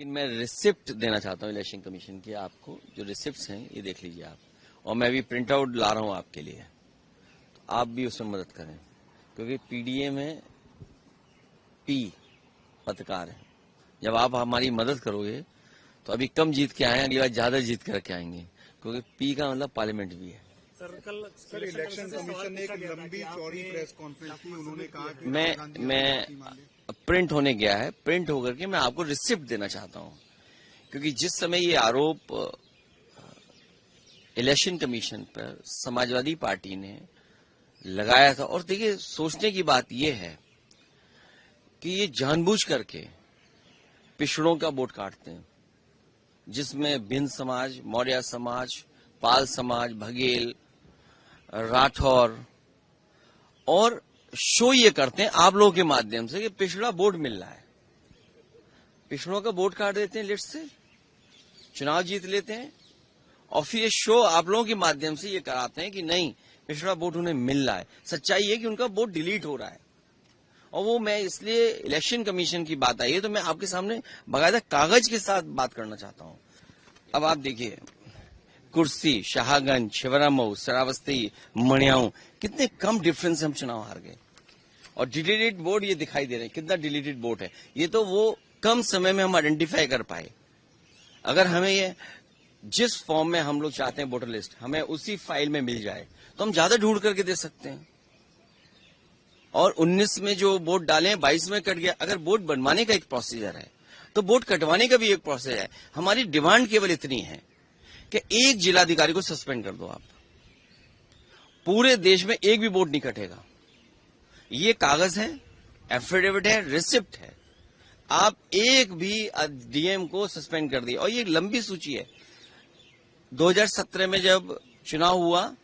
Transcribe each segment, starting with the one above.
लेकिन मैं रिसिप्ट देना चाहता हूँ इलेक्शन कमीशन की। आपको जो रिसिप्ट्स हैं ये देख लीजिए आप, और मैं भी प्रिंट आउट ला रहा हूँ आपके लिए, तो आप भी उसमें मदद करें, क्योंकि पीडीए में पी पत्रकार है। जब आप हमारी मदद करोगे तो अभी कम जीत के आए, अगली बार ज्यादा जीत करके आएंगे, क्योंकि पी का मतलब पार्लियामेंट भी है। सर इलेक्शन कमीशन ने एक लंबी चौड़ी प्रेस कॉन्फ्रेंस की, उन्होंने कहा कि मैं प्रिंट होने गया है, प्रिंट होकर के मैं आपको रिसिप्ट देना चाहता हूं, क्योंकि जिस समय ये आरोप इलेक्शन कमीशन पर समाजवादी पार्टी ने लगाया था, और देखिए सोचने की बात यह है कि ये जानबूझ करके पिछड़ों का वोट काटते हैं, जिसमें भिन्न समाज, मौर्य समाज, पाल समाज, बघेल, राठौर, और शो ये करते हैं आप लोगों के माध्यम से कि पिछड़ा वोट मिल रहा है, पिछड़ों का वोट काट देते हैं, लिस्ट से चुनाव जीत लेते हैं, और फिर ये शो आप लोगों के माध्यम से ये कराते हैं कि नहीं पिछड़ा वोट उन्हें मिल रहा है। सच्चाई है कि उनका वोट डिलीट हो रहा है, और वो मैं इसलिए इलेक्शन कमीशन की बात आई है तो मैं आपके सामने बाकायदा कागज के साथ बात करना चाहता हूं। अब आप देखिए, कुर्सी, शाहगंज, छिबरामऊ, श्रावस्ती, मणियाऊ, कितने कम डिफरेंस से हम चुनाव हार गए, और डिलीटेड वोट ये दिखाई दे रहे हैं, कितना डिलीटेड वोट है। ये तो वो कम समय में हम आइडेंटिफाई कर पाए। अगर हमें ये जिस फॉर्म में हम लोग चाहते हैं वोटर लिस्ट, हमें उसी फाइल में मिल जाए तो हम ज्यादा ढूंढ करके दे सकते हैं। और 19 में जो वोट डाले 22 में कट गया। अगर वोट बनवाने का एक प्रोसीजर है तो वोट कटवाने का भी एक प्रोसेस है। हमारी डिमांड केवल इतनी है कि एक जिलाधिकारी को सस्पेंड कर दो आप, पूरे देश में एक भी वोट नहीं कटेगा। ये कागज है, एफिडेविट है, रिसिप्ट है, आप एक भी डीएम को सस्पेंड कर दिए। और ये लंबी सूची है। 2017 में जब चुनाव हुआ,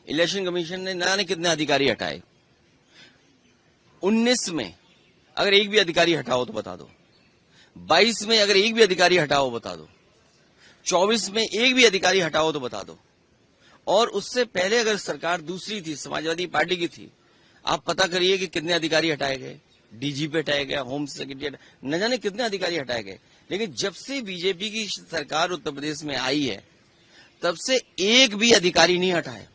इलेक्शन कमीशन ने न जाने कितने अधिकारी हटाए। 19 में अगर एक भी अधिकारी हटाओ तो बता दो, 22 में अगर एक भी अधिकारी हटाओ बता दो, 24 में एक भी अधिकारी हटाओ तो बता दो, और उससे पहले अगर सरकार दूसरी थी, समाजवादी पार्टी की थी, आप पता करिए कि कितने अधिकारी हटाए गए। डीजीपी हटाया गया, होम सेक्रेटरी, न जाने कितने अधिकारी हटाए गए। लेकिन जब से बीजेपी की सरकार उत्तर प्रदेश में आई है तब से एक भी अधिकारी नहीं हटाए,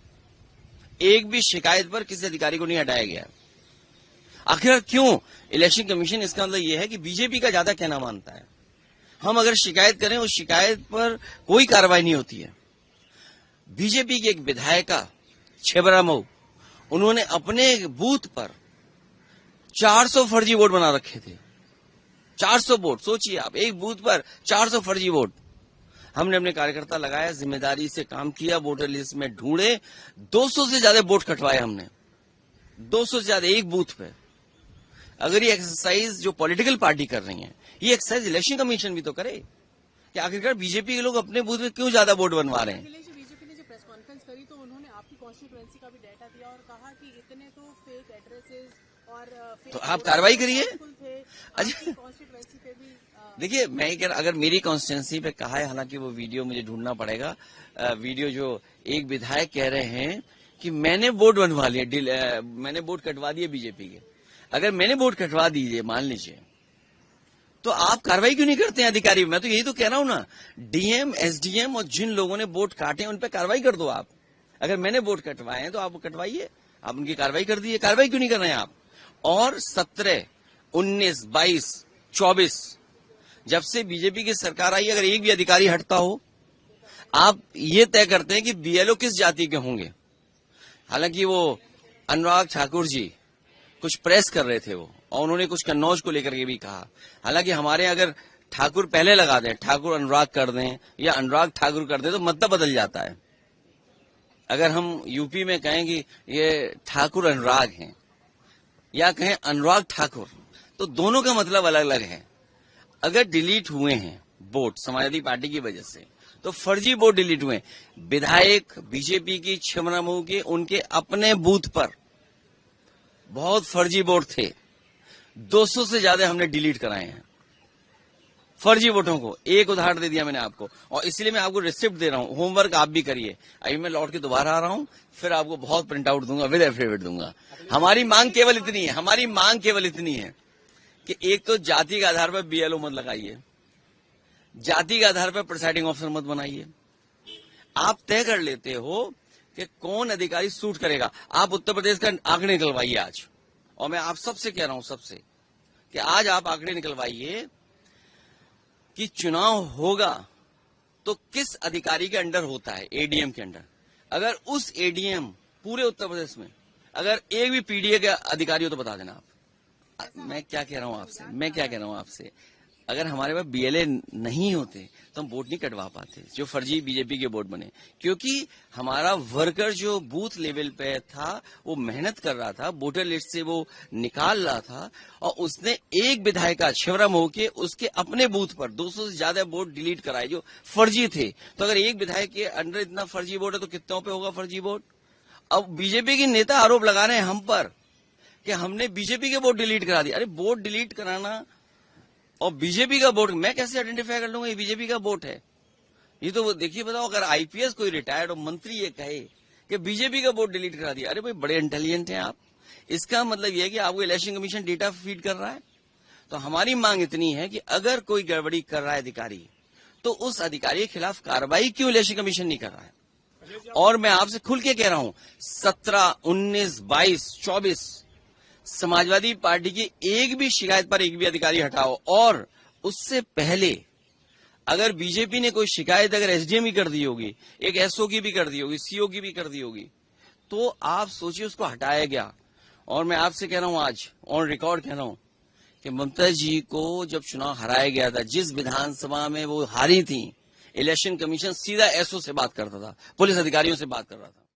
एक भी शिकायत पर किसी अधिकारी को नहीं हटाया गया। आखिर क्यों? इलेक्शन कमीशन, इसका मतलब यह है कि बीजेपी का ज्यादा कहना मानता है। हम अगर शिकायत करें उस शिकायत पर कोई कार्रवाई नहीं होती है। बीजेपी की एक विधायिका छिबरामऊ, उन्होंने अपने बूथ पर 400 फर्जी वोट बना रखे थे। 400 वोट, सोचिए आप, एक बूथ पर 400 फर्जी वोट। हमने अपने कार्यकर्ता लगाया, जिम्मेदारी से काम किया, वोटर लिस्ट में ढूंढे, 200 से ज्यादा वोट कटवाए हमने, 200 से ज्यादा एक बूथ पे। अगर ये एक्सरसाइज जो पॉलिटिकल पार्टी कर रही है, ये एक्सरसाइज इलेक्शन कमीशन भी तो करे कि आखिरकार बीजेपी के लोग अपने बूथ में क्यों ज्यादा वोट बनवा रहे हैं। बीजेपी ने जो प्रेस कॉन्फ्रेंस करी तो उन्होंने आपकी कॉन्स्टिट्यूएंसी का भी डाटा दिया और कहा कि इतने तो फेक एड्रेसेस और तो आप कार्रवाई करिए। अच्छा, कॉन्स्टिट्यूएंसी पे भी देखिए, मैं कह रहा, अगर मेरी कॉन्स्टिट्यूएंसी पे कहा है, हालांकि वो वीडियो मुझे ढूंढना पड़ेगा, वीडियो जो एक विधायक कह रहे हैं कि मैंने वोट बनवा लिए, मैंने वोट कटवा दिए बीजेपी के। अगर मैंने वोट कटवा दीजिए, मान लीजिए, तो आप कार्रवाई क्यों नहीं करते हैं अधिकारी? मैं तो यही तो कह रहा हूं ना, डीएम, एसडीएम और जिन लोगों ने वोट काटे उन पर कार्रवाई कर दो आप। अगर मैंने वोट कटवाए हैं तो आप कटवाइए, आप उनकी कार्रवाई कर दीजिए। कार्रवाई क्यों नहीं कर रहे हैं आप? और 17, 19, 22, 24 जब से बीजेपी की सरकार आई, अगर एक भी अधिकारी हटता हो, आप ये तय करते हैं कि बीएलओ किस जाति के होंगे। हालांकि वो अनुराग ठाकुर जी कुछ प्रेस कर रहे थे वो, और उन्होंने कुछ कन्नौज को लेकर के भी कहा। हालांकि हमारे अगर ठाकुर पहले लगा दें, ठाकुर अनुराग कर दें या अनुराग ठाकुर कर दें तो मतलब बदल जाता है। अगर हम यूपी में कहें कि ये ठाकुर अनुराग हैं या कहें अनुराग ठाकुर, तो दोनों का मतलब अलग अलग है। अगर डिलीट हुए हैं वोट समाजवादी पार्टी की वजह से, तो फर्जी वोट डिलीट हुए। विधायक बीजेपी की छिबरामऊ के, उनके अपने बूथ पर बहुत फर्जी वोट थे, 200 से ज्यादा हमने डिलीट कराए हैं फर्जी वोटों को। एक उदाहरण दे दिया मैंने आपको, और इसलिए मैं आपको रिसिप्ट दे रहा हूं। होमवर्क आप भी करिए। अभी मैं लौट के दोबारा आ रहा हूं, फिर आपको बहुत प्रिंट आउट दूंगा, विद एफिडेविट दूंगा। हमारी मांग केवल इतनी है, हमारी मांग केवल इतनी है कि एक तो जाति के आधार पर बीएलओ मत लगाइए। जाति के आधार पर प्रिसाइडिंग ऑफिसर मत बनाइए। आप तय कर लेते हो कि कौन अधिकारी सूट करेगा। आप उत्तर प्रदेश का आंकड़े निकलवाइए आज, और मैं आप सबसे कह रहा हूं, सबसे, कि आज आप आंकड़े निकलवाइए कि चुनाव होगा तो किस अधिकारी के अंडर होता है, एडीएम के अंडर। अगर उस एडीएम पूरे उत्तर प्रदेश में अगर एक भी पीडीए का अधिकारी हो तो बता देना आप। मैं क्या कह रहा हूं आपसे, अगर हमारे पास बीएलए नहीं होते तो हम वोट नहीं कटवा पाते, जो फर्जी बीजेपी के वोट बने, क्योंकि हमारा वर्कर जो बूथ लेवल पे था वो मेहनत कर रहा था, वोटर लिस्ट से वो निकाल रहा था, और उसने एक विधायक शिवराम होके उसके अपने बूथ पर 200 से ज्यादा वोट डिलीट कराए जो फर्जी थे। तो अगर एक विधायक के अंडर इतना फर्जी वोट है तो कितनों पे होगा फर्जी वोट। अब बीजेपी के नेता आरोप लगा रहे हैं हम पर कि हमने बीजेपी के वोट डिलीट करा दिए। अरे वोट डिलीट कराना और बीजेपी का वोट मैं कैसे आइडेंटिफाई कर लूंगा ये बीजेपी का वोट है? ये तो देखिए, बताओ, अगर आईपीएस कोई रिटायर्ड और मंत्री ये कहे कि बीजेपी का वोट डिलीट करा दिया, अरे भाई बड़े इंटेलिजेंट हैं आप। इसका मतलब यह है कि आपको इलेक्शन कमीशन डेटा फीड कर रहा है। तो हमारी मांग इतनी है कि अगर कोई गड़बड़ी कर रहा है अधिकारी, तो उस अधिकारी के खिलाफ कार्रवाई क्यों इलेक्शन कमीशन नहीं कर रहा है? और मैं आपसे खुल के कह रहा हूं, 17, 19, 22, 24 समाजवादी पार्टी की एक भी शिकायत पर एक भी अधिकारी हटाओ, और उससे पहले अगर बीजेपी ने कोई शिकायत अगर एसडीएम की कर दी होगी, एक एसओ की भी कर दी होगी, सीओ की भी कर दी होगी, तो आप सोचिए उसको हटाया गया। और मैं आपसे कह रहा हूं, आज ऑन रिकॉर्ड कह रहा हूं कि ममता जी को जब चुनाव हराया गया था, जिस विधानसभा में वो हारी थी, इलेक्शन कमीशन सीधा एसओ से बात करता था, पुलिस अधिकारियों से बात कर रहा था।